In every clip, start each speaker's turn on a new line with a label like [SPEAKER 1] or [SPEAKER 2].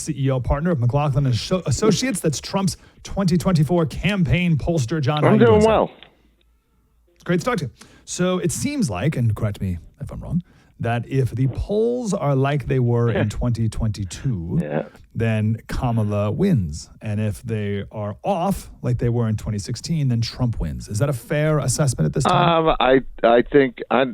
[SPEAKER 1] CEO, partner of McLaughlin Associates. That's Trump's 2024 campaign pollster. John, how
[SPEAKER 2] I'm
[SPEAKER 1] you
[SPEAKER 2] doing
[SPEAKER 1] sir?
[SPEAKER 2] well.
[SPEAKER 1] Great to talk to you. So it seems like, and correct me if I'm wrong, that if the polls are like they were in 2022, then Kamala wins. And if they are off like they were in 2016, then Trump wins. Is that a fair assessment at this time?
[SPEAKER 2] I think I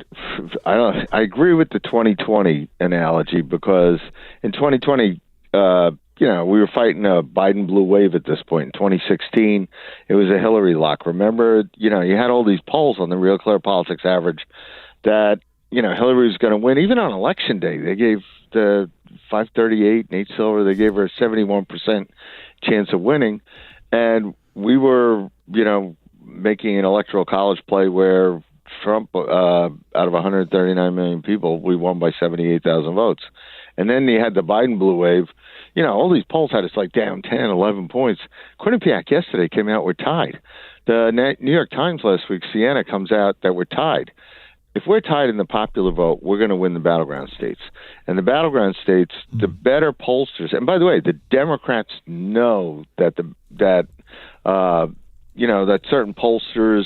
[SPEAKER 2] agree with the 2020 analogy, because in 2020, we were fighting a Biden blue wave at this point. In 2016, it was a Hillary lock. Remember, you had all these polls on the Real Clear Politics average that, Hillary was going to win. Even on election day, they gave the 538 Nate Silver, they gave her a 71% chance of winning. And we were, making an electoral college play where Trump, out of 139 million people, we won by 78,000 votes. And then you had the Biden blue wave. All these polls had us like down 10, 11 points. Quinnipiac yesterday came out, we're tied. The New York Times last week, Siena, comes out that we're tied. If we're tied in the popular vote, we're going to win the battleground states. And the battleground states, the better pollsters, and by the way, the Democrats know that that certain pollsters,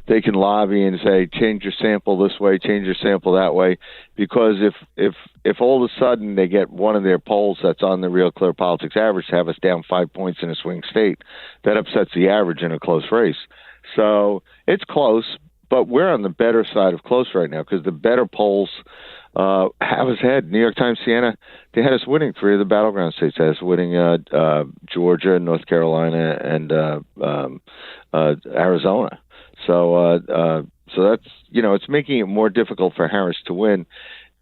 [SPEAKER 2] they can lobby and say, change your sample this way, change your sample that way, because if all of a sudden they get one of their polls that's on the Real Clear Politics average to have us down 5 points in a swing state, that upsets the average in a close race. So it's close, but we're on the better side of close right now, because the better polls have us ahead. New York Times, Siena, they had us winning 3 of the battleground states. They had us winning Georgia, North Carolina, and Arizona. So that's, it's making it more difficult for Harris to win.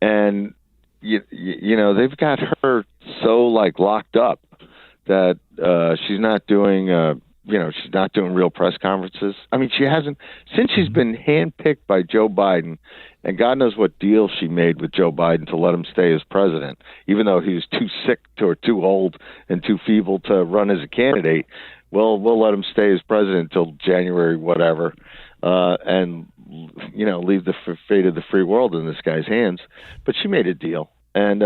[SPEAKER 2] And, they've got her so locked up that she's not doing she's not doing real press conferences. I mean, she hasn't, since she's been handpicked by Joe Biden, and God knows what deal she made with Joe Biden to let him stay as president, even though he was too sick or too old and too feeble to run as a candidate. Well, we'll let him stay as president until January, whatever, and, leave the fate of the free world in this guy's hands. But she made a deal. And,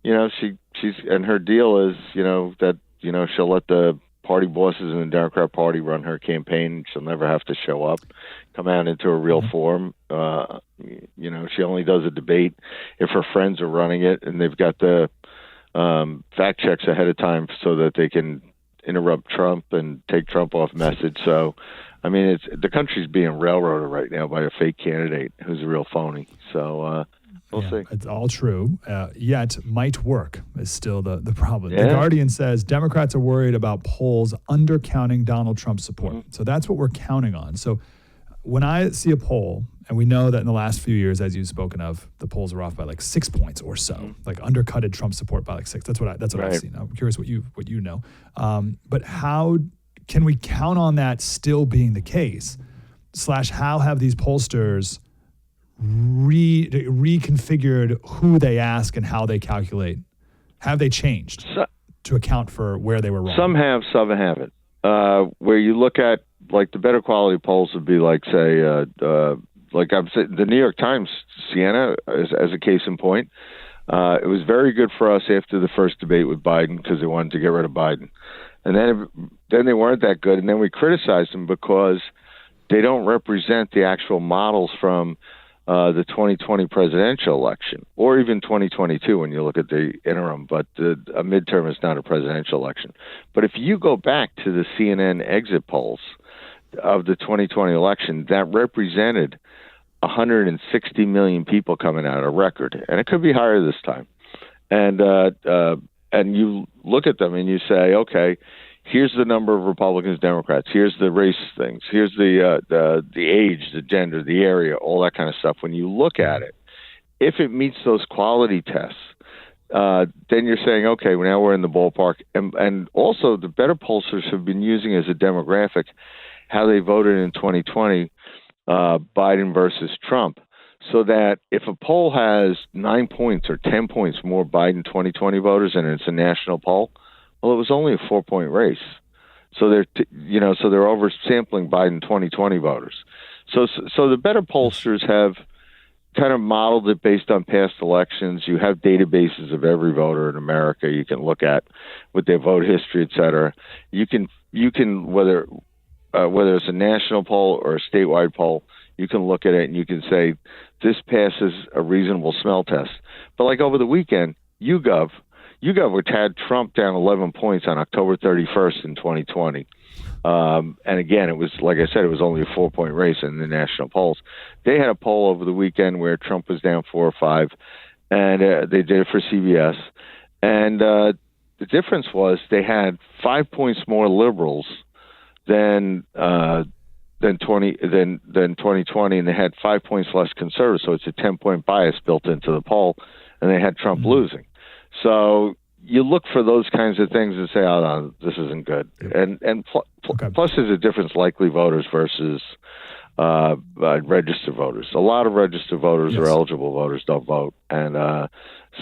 [SPEAKER 2] she's, and her deal is, that, she'll let the party bosses in the Democrat Party run her campaign. She'll never have to show up, come out into a real forum. She only does a debate if her friends are running it, and they've got the fact checks ahead of time so that they can interrupt Trump and take Trump off message. So, I mean, the country's being railroaded right now by a fake candidate who's a real phony. So, we'll see.
[SPEAKER 1] It's all true. Yet might work is still the problem.
[SPEAKER 2] Yeah.
[SPEAKER 1] The Guardian says Democrats are worried about polls undercounting Donald Trump's support. So that's what we're counting on. So when I see a poll, and we know that in the last few years, as you've spoken of, the polls are off by 6 points or so, undercutted Trump support by 6. That's what I've seen. I'm curious what you know. But how can we count on that still being the case? / how have these pollsters reconfigured who they ask and how they calculate? Have they changed to account for where they were wrong?
[SPEAKER 2] Some have, some haven't. Where you look at the better quality polls would be say I'm saying, the New York Times, Siena, as a case in point, it was very good for us after the first debate with Biden because they wanted to get rid of Biden, and then they weren't that good, and then we criticized them because they don't represent the actual models from the 2020 presidential election, or even 2022 when you look at the interim, but a midterm is not a presidential election. But if you go back to the CNN exit polls of the 2020 election, that represented 160 million people coming out, a record, and it could be higher this time. And you look at them and you say, okay, here's the number of Republicans, Democrats. Here's the race things. Here's the age, the gender, the area, all that kind of stuff. When you look at it, if it meets those quality tests, then you're saying, okay, well, now we're in the ballpark. And also the better pollsters have been using as a demographic how they voted in 2020, Biden versus Trump, so that if a poll has 9 points or 10 points more Biden 2020 voters and it's a national poll, well, it was only a 4-point race. So they're oversampling Biden 2020 voters. So the better pollsters have kind of modeled it based on past elections. You have databases of every voter in America you can look at with their vote history, et cetera. You can whether it's a national poll or a statewide poll, you can look at it and you can say this passes a reasonable smell test. But like over the weekend, YouGov, which had Trump down 11 points on October 31st in 2020. And again, it was, like I said, it was only a 4-point race in the national polls. They had a poll over the weekend where Trump was down 4 or 5, and they did it for CBS. And the difference was they had 5 points more liberals than 2020, and they had 5 points less conservatives. So it's a 10-point bias built into the poll, and they had Trump losing. So you look for those kinds of things and say, "Oh, no, this isn't good." And plus, there's a difference: likely voters versus registered voters. A lot of registered voters or eligible voters don't vote, and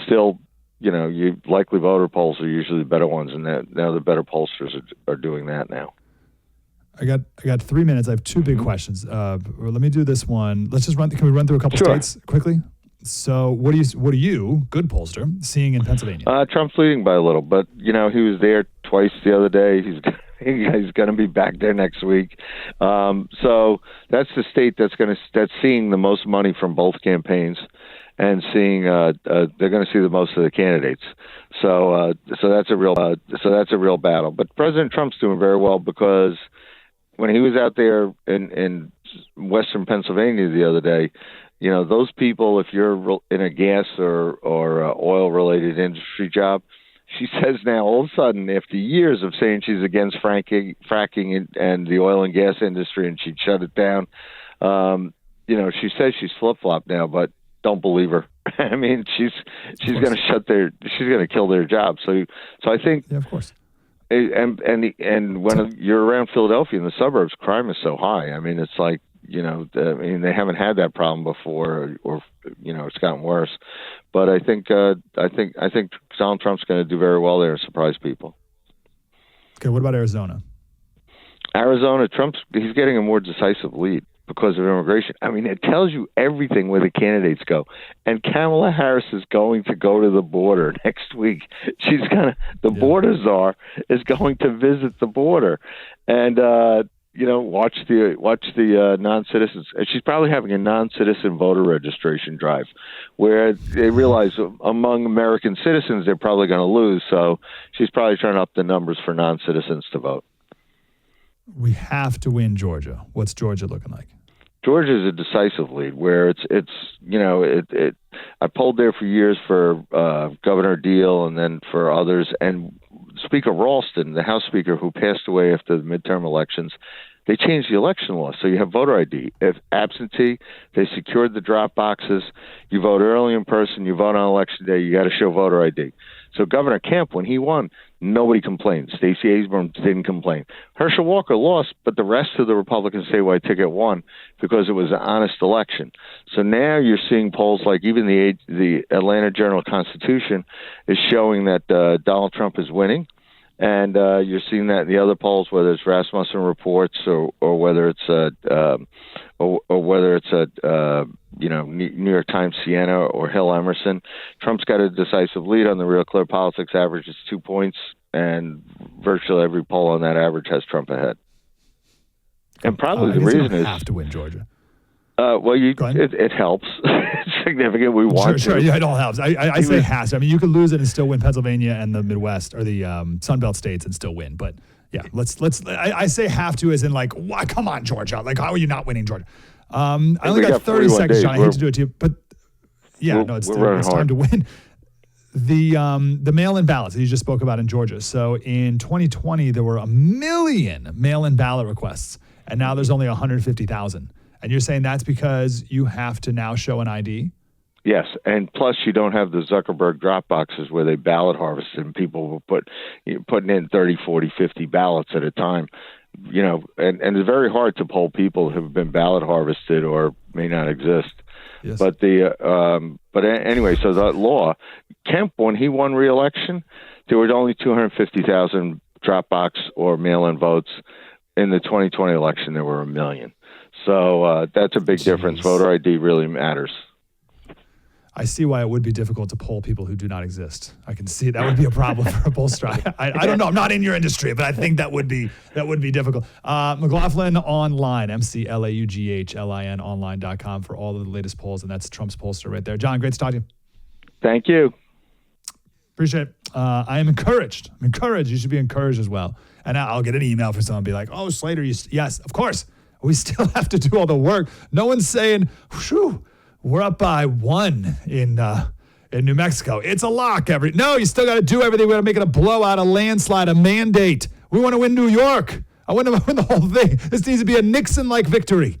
[SPEAKER 2] still, you likely voter polls are usually the better ones, and now the better pollsters are doing that now.
[SPEAKER 1] I got 3 minutes. I have two big questions. Let me do this one. Let's just can we run through a couple states quickly? So what are you, good pollster, seeing in Pennsylvania?
[SPEAKER 2] Trump's leading by a little, but he was there twice the other day. He's going to be back there next week. So that's the state that's seeing the most money from both campaigns, and seeing they're going to see the most of the candidates. So that's a real battle. But President Trump's doing very well because when he was out there in Western Pennsylvania the other day, those people, if you're in a gas or oil-related industry job, she says now all of a sudden, after years of saying she's against fracking and the oil and gas industry, and she'd shut it down, she says she's flip-flopped now, but don't believe her. I mean, she's going to kill their job. So I think,
[SPEAKER 1] of course.
[SPEAKER 2] And when you're around Philadelphia in the suburbs, crime is so high. I mean, it's like, they haven't had that problem before, or it's gotten worse. But I think Donald Trump's going to do very well there and surprise people.
[SPEAKER 1] Okay, what about Arizona?
[SPEAKER 2] Arizona, he's getting a more decisive lead because of immigration. I mean, it tells you everything where the candidates go. And Kamala Harris is going to go to the border next week. Border czar is going to visit the border, and watch the non-citizens. She's probably having a non-citizen voter registration drive, where they realize among American citizens they're probably going to lose. So she's probably trying to up the numbers for non-citizens to vote.
[SPEAKER 1] We have to win Georgia. What's Georgia looking like?
[SPEAKER 2] Georgia is a decisive lead, where I polled there for years for Governor Deal and then for others, and Speaker Ralston, the House Speaker who passed away after the midterm elections, they changed the election law. So you have voter ID. If absentee, they secured the drop boxes. You vote early in person, you vote on election day, you got to show voter ID. So Governor Kemp, when he won, nobody complained. Stacey Abrams didn't complain. Herschel Walker lost, but the rest of the Republican statewide ticket won because it was an honest election. So now you're seeing polls like even the Atlanta Journal-Constitution is showing that Donald Trump is winning. And you're seeing that in the other polls, whether it's Rasmussen reports or whether it's New York Times Siena or Hill Emerson. Trump's got a decisive lead on the Real Clear Politics average. It's 2 points, and virtually every poll on that average has Trump ahead. And probably the reason is
[SPEAKER 1] have to win Georgia.
[SPEAKER 2] It helps. It's significant. We want
[SPEAKER 1] sure. Yeah, it all helps. I say has to. I mean, you could lose it and still win Pennsylvania and the Midwest or the Sunbelt states and still win. But yeah, let's. I say have to as in like, why? Come on, Georgia. Like, how are you not winning Georgia? I only got 30 seconds, John. I hate to do it to you, but it's time to win. The mail-in ballots that you just spoke about in Georgia. So in 2020, there were 1 million mail-in ballot requests, and now there's only 150,000. And you're saying that's because you have to now show an ID?
[SPEAKER 2] Yes, and plus you don't have the Zuckerberg drop boxes where they ballot harvest and people will putting in 30, 40, 50 ballots at a time. And it's very hard to poll people who have been ballot harvested or may not exist.
[SPEAKER 1] Yes.
[SPEAKER 2] But anyway, so that law, Kemp, when he won re-election, there were only 250,000 drop box or mail-in votes. In the 2020 election, there were 1 million. So that's a big difference. Voter ID really matters.
[SPEAKER 1] I see why it would be difficult to poll people who do not exist. I can see that would be a problem for a pollster. I don't know. I'm not in your industry, but I think that would be difficult. McLaughlin Online, McLaughlin online.com for all of the latest polls, and that's Trump's pollster right there. John, great to talk to you.
[SPEAKER 2] Thank you.
[SPEAKER 1] Appreciate it. I am encouraged. I'm encouraged. You should be encouraged as well. And I'll get an email from someone and be like, "Oh, Slater, yes, of course. We still have to do all the work." No one's saying, "Whew, we're up by 1 in New Mexico. It's a lock." No, you still got to do everything. We got to make it a blowout, a landslide, a mandate. We want to win New York. I want to win the whole thing. This needs to be a Nixon-like victory.